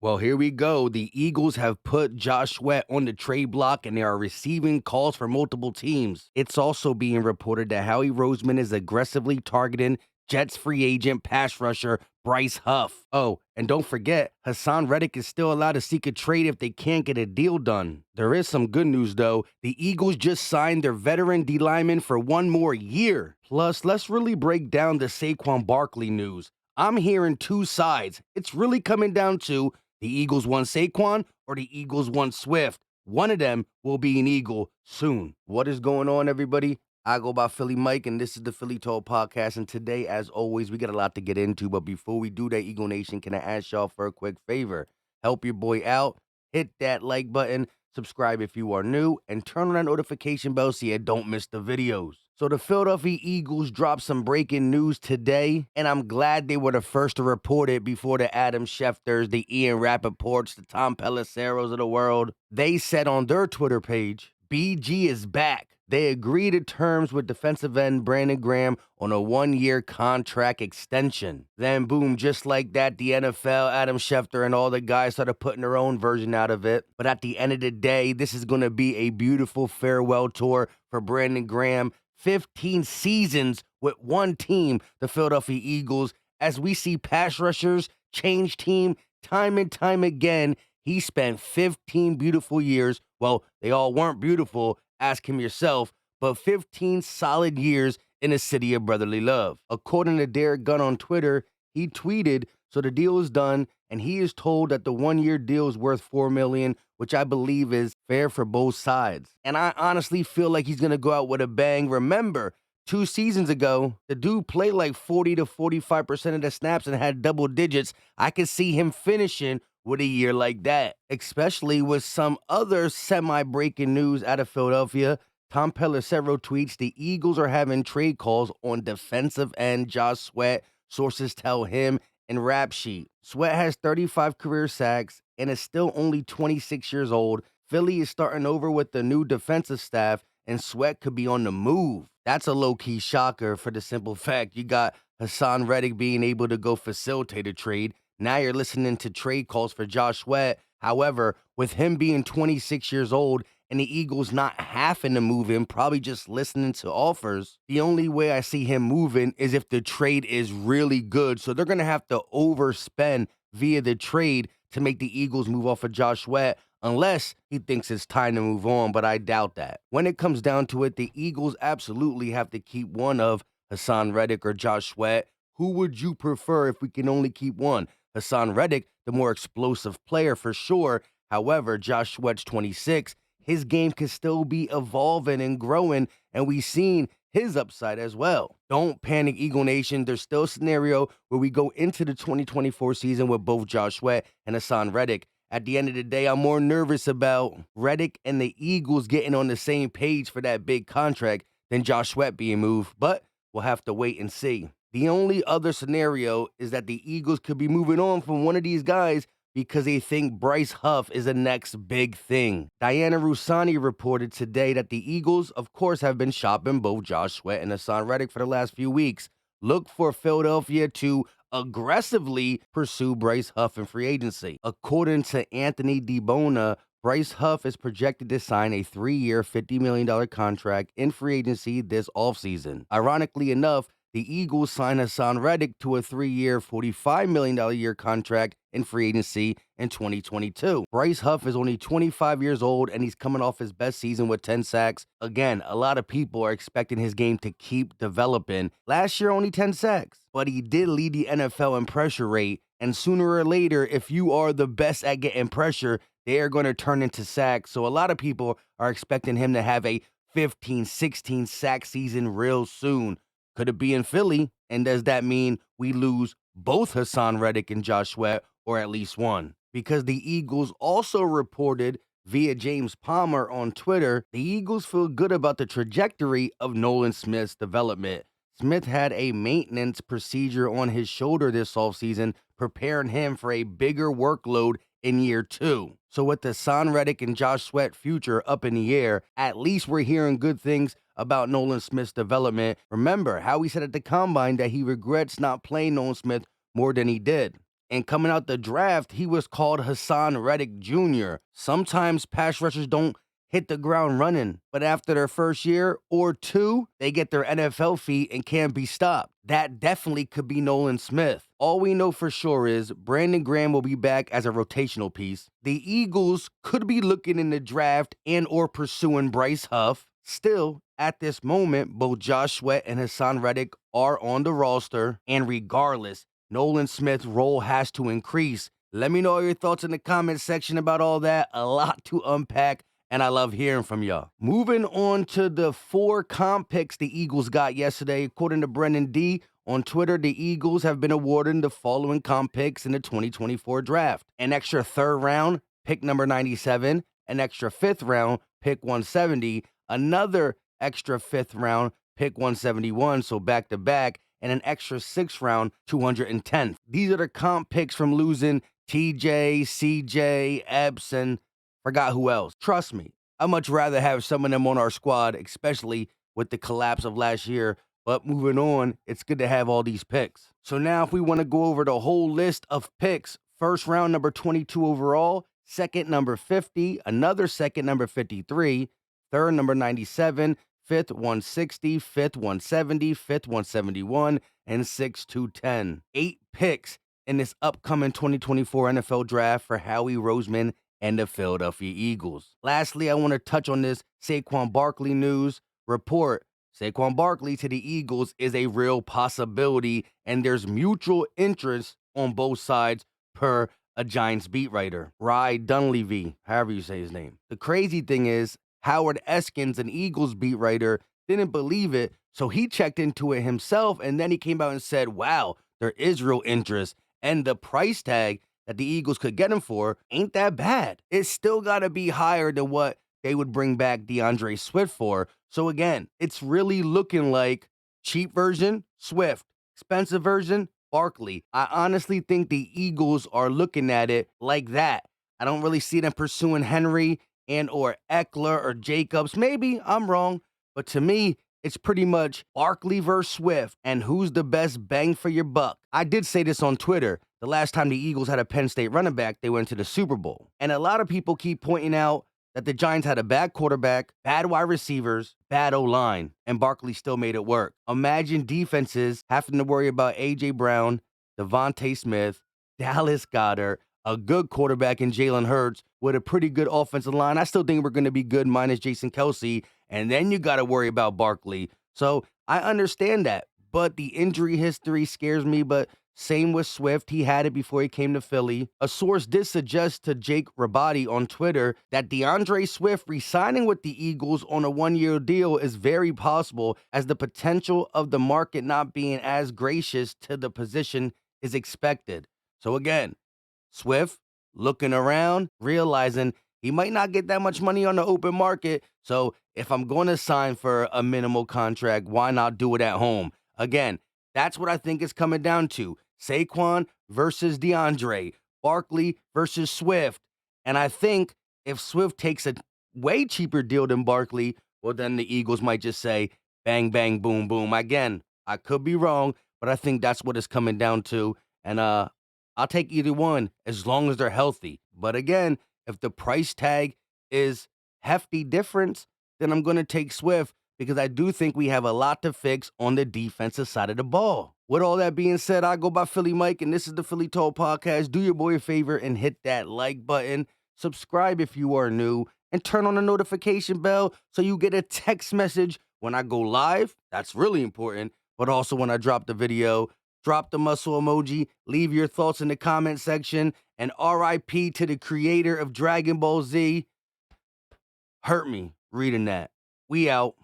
Well, here we go. The Eagles have put Josh Sweat on the trade block and they are receiving calls from multiple teams. It's also being reported that Howie Roseman is aggressively targeting Jets free agent pass rusher Bryce Huff. Oh, and don't forget, Haason Reddick is still allowed to seek a trade if they can't get a deal done. There is some good news, though. The Eagles just signed their veteran D lineman for one more year. Plus, let's really break down the Saquon Barkley news. I'm hearing two sides. It's really coming down to the Eagles want Saquon or the Eagles want Swift. One of them will be an Eagle soon. What is going on, everybody? I go by Philly Mike, and this is the Philly Talk Podcast. And today, as always, we got a lot to get into. But before we do that, Eagle Nation, can I ask y'all for a quick favor? Help your boy out. Hit that like button. Subscribe if you are new. And turn on that notification bell so you don't miss the videos. So the Philadelphia Eagles dropped some breaking news today, and I'm glad they were the first to report it before the Adam Schefters, the Ian Rappaports, the Tom Pelisseros of the world. They said on their Twitter page, BG is back. They agreed to terms with defensive end Brandon Graham on a one-year contract extension. Then, boom, just like that, the NFL, Adam Schefter, and all the guys started putting their own version out of it. But at the end of the day, this is going to be a beautiful farewell tour for Brandon Graham. 15 seasons with one team, the Philadelphia Eagles. As we see pass rushers change team time and time again, he spent 15 beautiful years. Well, they all weren't beautiful. Ask him yourself, but 15 solid years in a city of brotherly love. According to Derek Gunn on Twitter, he tweeted, so the deal is done, and he is told that the one-year deal is worth $4 million, which I believe is fair for both sides. And I honestly feel like he's going to go out with a bang. Remember, 2 seasons ago, the dude played like 40 to 45% of the snaps and had double digits. I could see him finishing with a year like that, especially with some other semi-breaking news out of Philadelphia. Tom Pelissero tweets, the Eagles are having trade calls on defensive end Josh Sweat, sources tell him in Rap Sheet. Sweat has 35 career sacks and is still only 26 years old. Philly is starting over with the new defensive staff, and Sweat could be on the move. That's a low-key shocker for the simple fact you got Haason Reddick being able to go facilitate a trade. Now you're listening to trade calls for Josh Sweat. However, with him being 26 years old and the Eagles not having to move him, probably just listening to offers, the only way I see him moving is if the trade is really good. So they're going to have to overspend via the trade to make the Eagles move off of Josh Sweat, unless he thinks it's time to move on, but I doubt that. When it comes down to it, the Eagles absolutely have to keep one of Haason Reddick or Josh Sweat. Who would you prefer if we can only keep one? Haason Reddick, the more explosive player for sure. However, Josh Sweat's 26. His game can still be evolving and growing, and we've seen his upside as well. Don't panic, Eagle Nation. There's still a scenario where we go into the 2024 season with both Josh Sweat and Haason Reddick. At the end of the day, I'm more nervous about Reddick and the Eagles getting on the same page for that big contract than Josh Sweat being moved, but we'll have to wait and see. The only other scenario is that the Eagles could be moving on from one of these guys because they think Bryce Huff is the next big thing. Diana Rusani reported today that the Eagles, of course, have been shopping both Josh Sweat and Haason Reddick for the last few weeks. Look for Philadelphia to aggressively pursue Bryce Huff in free agency. According to Anthony DiBona, Bryce Huff is projected to sign a 3-year, $50 million contract in free agency this offseason. Ironically enough, the Eagles signed Haason Reddick to a 3-year, $45 million a year contract in free agency in 2022. Bryce Huff is only 25 years old, and he's coming off his best season with 10 sacks. Again, a lot of people are expecting his game to keep developing. Last year, only 10 sacks, but he did lead the NFL in pressure rate, and sooner or later, if you are the best at getting pressure, they are going to turn into sacks. So a lot of people are expecting him to have a 15, 16 sack season real soon. Could it be in Philly? And does that mean we lose both Haason Reddick and Josh Sweat, or at least one? Because the Eagles also reported via James Palmer on Twitter, the Eagles feel good about the trajectory of Nolan Smith's development. Smith had a maintenance procedure on his shoulder this offseason, preparing him for a bigger workload in year 2. So with the Haason Reddick and Josh Sweat future up in the air, at least we're hearing good things about Nolan Smith's development. Remember how he said at the Combine that he regrets not playing Nolan Smith more than he did. And coming out the draft, he was called Haason Reddick Jr. Sometimes pass rushers don't hit the ground running, but after their first year or two, they get their NFL feet and can't be stopped. That definitely could be Nolan Smith. All we know for sure is Brandon Graham will be back as a rotational piece. The Eagles could be looking in the draft and or pursuing Bryce Huff. Still, at this moment, both Josh Sweat and Haason Reddick are on the roster, and regardless, Nolan Smith's role has to increase. Let me know your thoughts in the comment section about all that. A lot to unpack, and I love hearing from y'all. Moving on to the 4 comp picks the Eagles got yesterday. According to Brendan D. on Twitter, the Eagles have been awarded the following comp picks in the 2024 draft. An extra 3rd round, pick number 97. An extra 5th round, pick 170. Another extra 5th round, pick 171, so back-to-back, and an extra 6th round, 210th. These are the comp picks from losing TJ, CJ, Epps, and forgot who else. Trust me, I'd much rather have some of them on our squad, especially with the collapse of last year. But moving on, it's good to have all these picks. So now if we want to go over the whole list of picks, 1st round, number 22 overall, 2nd, number 50, another 2nd, number 53, 3rd, number 97, 5th, 160, 5th, 170, 5th, 171, and 6th, 210. 8 picks in this upcoming 2024 NFL Draft for Howie Roseman and the Philadelphia Eagles. Lastly, I want to touch on this Saquon Barkley news report. Saquon Barkley to the Eagles is a real possibility, and there's mutual interest on both sides per a Giants beat writer, Rye Dunleavy, however you say his name. The crazy thing is, Howard Eskins, an Eagles beat writer, didn't believe it, so he checked into it himself, and then he came out and said, wow, there is real interest, and the price tag that the Eagles could get him for ain't that bad. It's still got to be higher than what they would bring back DeAndre Swift for. So again, it's really looking like cheap version, Swift, expensive version, Barkley. I honestly think the Eagles are looking at it like that. I don't really see them pursuing Henry and or Eckler or Jacobs. Maybe I'm wrong, but to me, it's pretty much Barkley versus Swift and who's the best bang for your buck. I did say this on Twitter. The last time the Eagles had a Penn State running back, they went to the Super Bowl. And a lot of people keep pointing out that the Giants had a bad quarterback, bad wide receivers, bad O-line, and Barkley still made it work. Imagine defenses having to worry about A.J. Brown, Devontae Smith, Dallas Goedert, a good quarterback in Jalen Hurts with a pretty good offensive line. I still think we're going to be good minus Jason Kelsey, and then you got to worry about Barkley. So I understand that, but the injury history scares me, but same with Swift. He had it before he came to Philly. A source did suggest to Jake Rabati on Twitter that DeAndre Swift re-signing with the Eagles on a 1-year deal is very possible, as the potential of the market not being as gracious to the position is expected. So again, Swift looking around, realizing he might not get that much money on the open market. So if I'm going to sign for a minimal contract, why not do it at home? Again, that's what I think it's coming down to. Saquon versus DeAndre, Barkley versus Swift. And I think if Swift takes a way cheaper deal than Barkley, well, then the Eagles might just say, bang, bang, boom, boom. Again, I could be wrong, but I think that's what it's coming down to. And I'll take either one as long as they're healthy. But again, if the price tag is hefty difference, then I'm going to take Swift, because I do think we have a lot to fix on the defensive side of the ball. With all that being said, I go by Philly Mike, and this is the Philly Talk Podcast. Do your boy a favor and hit that like button. Subscribe if you are new, and turn on the notification bell so you get a text message when I go live. That's really important. But also when I drop the video. Drop the muscle emoji, leave your thoughts in the comment section, and RIP to the creator of Dragon Ball Z. Hurt me reading that. We out.